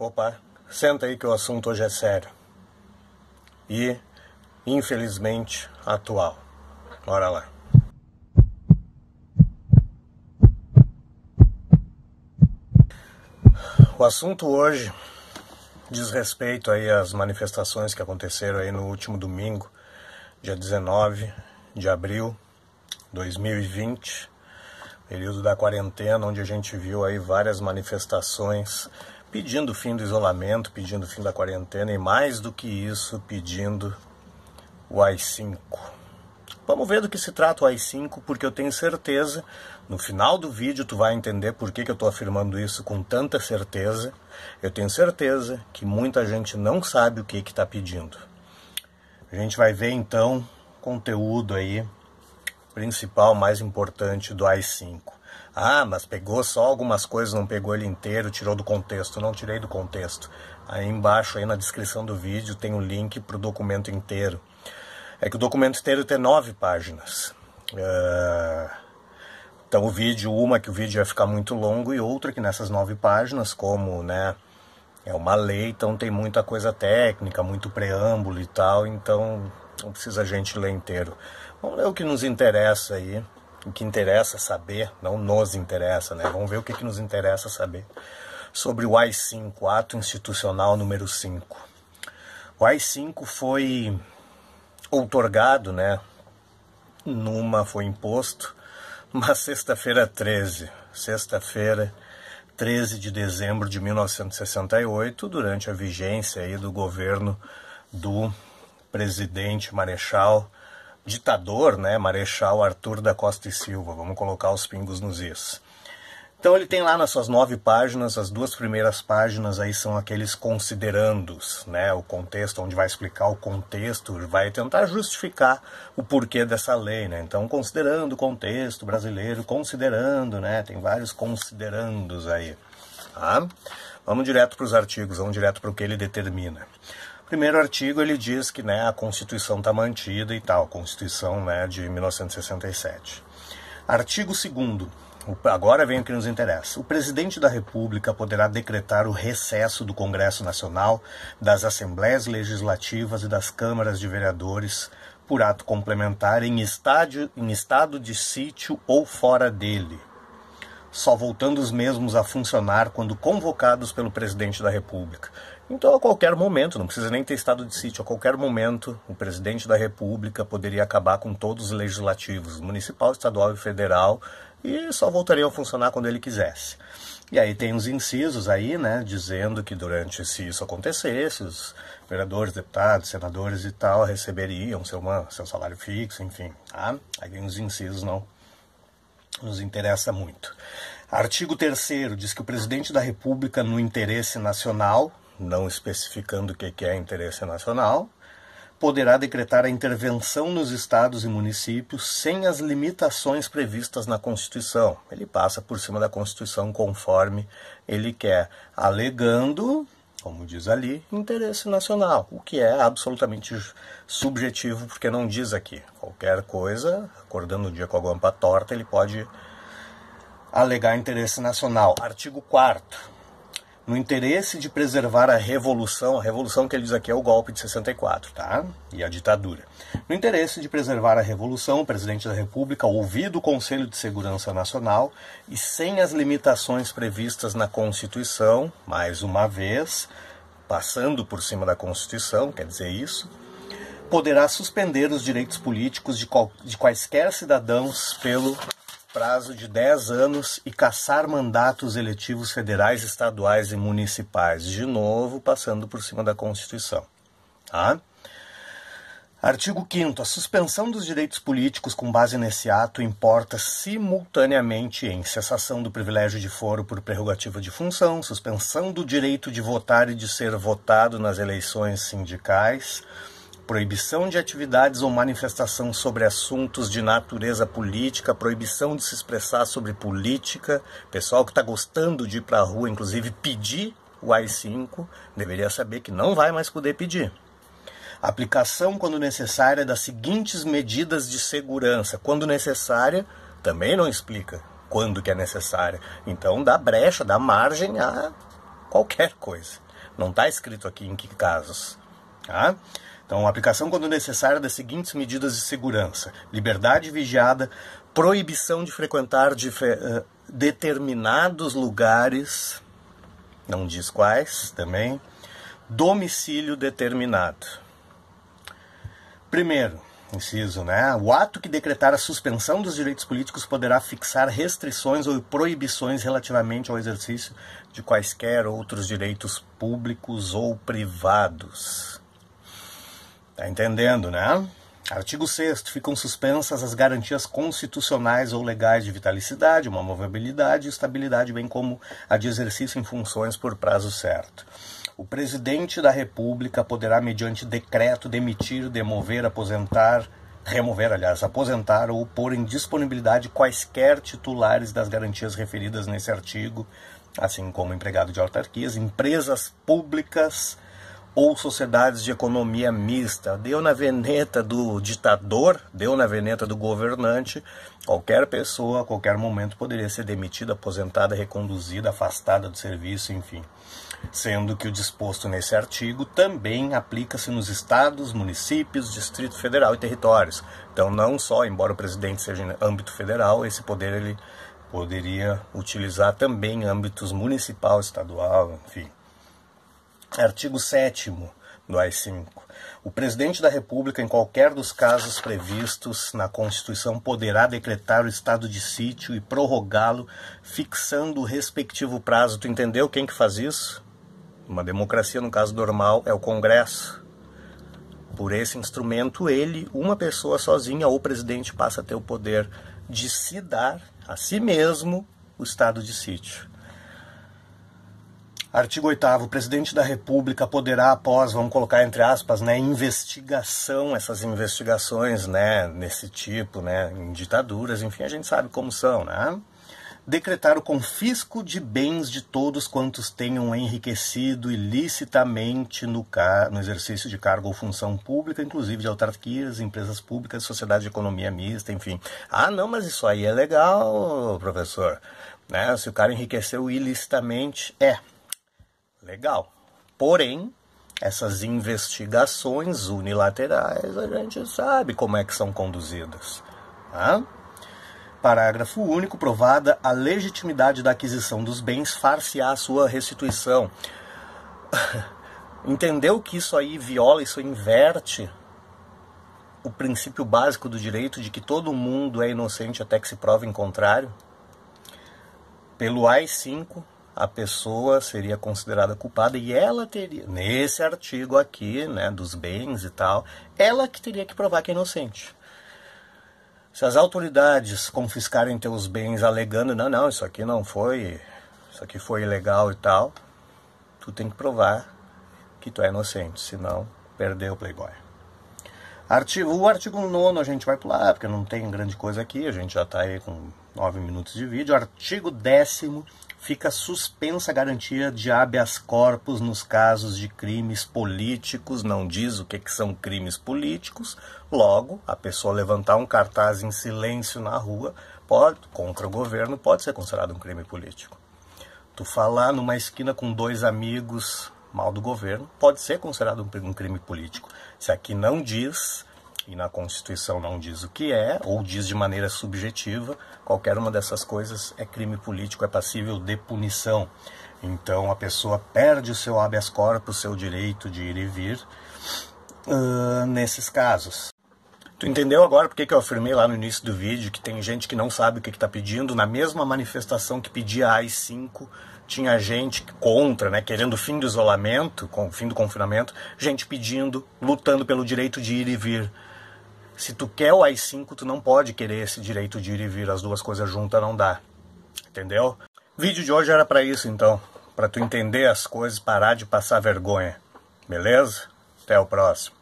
Opa, senta aí que o assunto hoje é sério. E, infelizmente, atual. Bora lá. O assunto hoje diz respeito aí às manifestações que aconteceram aí no último domingo, dia 19 de abril de 2020, período da quarentena, onde a gente viu aí várias manifestações pedindo o fim do isolamento, pedindo o fim da quarentena e, mais do que isso, pedindo o AI-5. Vamos ver do que se trata o AI-5, porque eu tenho certeza, no final do vídeo tu vai entender por que eu estou afirmando isso com tanta certeza. Eu tenho certeza que muita gente não sabe o que está pedindo. A gente vai ver então conteúdo aí, principal, mais importante do AI-5. Ah, mas pegou só algumas coisas, não pegou ele inteiro, tirou do contexto. Não tirei do contexto. Aí embaixo, aí na descrição do vídeo, tem o link para o documento inteiro. É que o documento inteiro tem 9 páginas. Então o vídeo, que o vídeo vai ficar muito longo, e outra que nessas 9 páginas, como, né, é uma lei, então tem muita coisa técnica, muito preâmbulo e tal, então não precisa a gente ler inteiro. Vamos ler o que nos interessa aí, o que interessa saber, não nos interessa, né? Vamos ver o que nos interessa saber sobre o AI-5, Ato Institucional número 5. O AI-5 foi outorgado, né? Foi imposto numa sexta-feira 13 de dezembro de 1968, durante a vigência aí do governo do presidente Marechal, ditador, né, Marechal Arthur da Costa e Silva. Vamos colocar os pingos nos is. Então ele tem lá nas suas 9 páginas, as 2 primeiras páginas aí são aqueles considerandos, né, o contexto, onde vai explicar o contexto, vai tentar justificar o porquê dessa lei, né. Então, considerando o contexto brasileiro, considerando, né, tem vários considerandos aí. Tá? Vamos direto para os artigos, vamos direto para o que ele determina. Primeiro artigo, ele diz que, né, a Constituição está mantida e tal, Constituição, né, de 1967. Artigo 2º, agora vem o que nos interessa. O presidente da República poderá decretar o recesso do Congresso Nacional, das Assembleias Legislativas e das Câmaras de Vereadores por ato complementar em estado de sítio ou fora dele, só voltando os mesmos a funcionar quando convocados pelo presidente da República. Então, a qualquer momento, não precisa nem ter estado de sítio, a qualquer momento, o presidente da República poderia acabar com todos os legislativos, municipal, estadual e federal, e só voltariam a funcionar quando ele quisesse. E aí tem os incisos aí, né, dizendo que se isso acontecesse, os vereadores, deputados, senadores e tal receberiam seu salário fixo, enfim. Tá? Aí tem os incisos, não nos interessa muito. Artigo 3º diz que o presidente da República, no interesse nacional, não especificando o que é interesse nacional, poderá decretar a intervenção nos estados e municípios sem as limitações previstas na Constituição. Ele passa por cima da Constituição conforme ele quer, alegando, como diz ali, interesse nacional, o que é absolutamente subjetivo, porque não diz aqui. Qualquer coisa, acordando o dia com a guampa torta, ele pode alegar interesse nacional. Artigo 4º. No interesse de preservar a revolução que ele diz aqui é o golpe de 64, tá? E a ditadura. No interesse de preservar a revolução, o presidente da República, ouvido o Conselho de Segurança Nacional e sem as limitações previstas na Constituição, mais uma vez, passando por cima da Constituição, quer dizer isso, poderá suspender os direitos políticos de quaisquer cidadãos pelo prazo de 10 anos e cassar mandatos eletivos federais, estaduais e municipais. De novo, passando por cima da Constituição. Tá? Artigo 5º. A suspensão dos direitos políticos com base nesse ato importa simultaneamente em cessação do privilégio de foro por prerrogativa de função, suspensão do direito de votar e de ser votado nas eleições sindicais, proibição de atividades ou manifestação sobre assuntos de natureza política, proibição de se expressar sobre política. Pessoal que está gostando de ir para a rua, inclusive pedir o AI-5, deveria saber que não vai mais poder pedir. Aplicação, quando necessária, das seguintes medidas de segurança. Quando necessária, também não explica quando que é necessária. Então dá brecha, dá margem a qualquer coisa. Não está escrito aqui em que casos. Tá? Então, aplicação quando necessária das seguintes medidas de segurança: liberdade vigiada, proibição de frequentar determinados lugares, não diz quais também, domicílio determinado. Primeiro, inciso, né? O ato que decretar a suspensão dos direitos políticos poderá fixar restrições ou proibições relativamente ao exercício de quaisquer outros direitos públicos ou privados. Tá entendendo, né? Artigo 6º. Ficam suspensas as garantias constitucionais ou legais de vitalicidade, uma movabilidade e estabilidade, bem como a de exercício em funções por prazo certo. O presidente da República poderá, mediante decreto, demitir, demover, aposentar ou pôr em disponibilidade quaisquer titulares das garantias referidas nesse artigo, assim como empregado de autarquias, empresas públicas ou sociedades de economia mista. Deu na veneta do ditador, deu na veneta do governante, qualquer pessoa, a qualquer momento, poderia ser demitida, aposentada, reconduzida, afastada do serviço, enfim. Sendo que o disposto nesse artigo também aplica-se nos estados, municípios, Distrito Federal e territórios. Então, não só, embora o presidente seja em âmbito federal, esse poder ele poderia utilizar também em âmbitos municipal, estadual, enfim. Artigo 7º do AI-5. O presidente da República, em qualquer dos casos previstos na Constituição, poderá decretar o estado de sítio e prorrogá-lo, fixando o respectivo prazo. Tu entendeu quem que faz isso? Uma democracia, no caso normal, é o Congresso. Por esse instrumento, ele, uma pessoa sozinha, ou o presidente, passa a ter o poder de se dar a si mesmo o estado de sítio. Artigo 8º. O presidente da República poderá, após, vamos colocar entre aspas, né, investigação, essas investigações, né, nesse tipo, né, em ditaduras, enfim, a gente sabe como são, né? Decretar o confisco de bens de todos quantos tenham enriquecido ilicitamente no exercício de cargo ou função pública, inclusive de autarquias, empresas públicas, sociedade de economia mista, enfim. Ah, não, mas isso aí é legal, professor. Né? Se o cara enriqueceu ilicitamente, legal. Porém, essas investigações unilaterais, a gente sabe como é que são conduzidas. Tá? Parágrafo único. Provada a legitimidade da aquisição dos bens, far-se-á a sua restituição. Entendeu que isso aí viola, isso inverte o princípio básico do direito de que todo mundo é inocente até que se prove em contrário? Pelo AI-5, a pessoa seria considerada culpada e ela teria, nesse artigo aqui, né, dos bens e tal, ela que teria que provar que é inocente. Se as autoridades confiscarem teus bens alegando, não, isso aqui não foi, isso aqui foi ilegal e tal, tu tem que provar que tu é inocente, senão perdeu o Playboy. O artigo 9º a gente vai pular, porque não tem grande coisa aqui, a gente já está aí com 9 minutos de vídeo. Artigo 10º. Fica suspensa a garantia de habeas corpus nos casos de crimes políticos. Não diz o que são crimes políticos. Logo, a pessoa levantar um cartaz em silêncio na rua contra o governo pode ser considerado um crime político. Tu falar numa esquina com 2 amigos mal do governo pode ser considerado um crime político. Se aqui não diz, e na Constituição não diz o que é, ou diz de maneira subjetiva, qualquer uma dessas coisas é crime político, é passível de punição. Então a pessoa perde o seu habeas corpus, o seu direito de ir e vir, nesses casos. Tu entendeu agora por que eu afirmei lá no início do vídeo que tem gente que não sabe o que está pedindo? Na mesma manifestação que pedia AI-5, tinha gente contra, né, querendo o fim do isolamento, o fim do confinamento, gente pedindo, lutando pelo direito de ir e vir. Se tu quer o AI-5, tu não pode querer esse direito de ir e vir, as duas coisas juntas não dá. Entendeu? O vídeo de hoje era para isso, então. Para tu entender as coisas, parar de passar vergonha. Beleza? Até o próximo.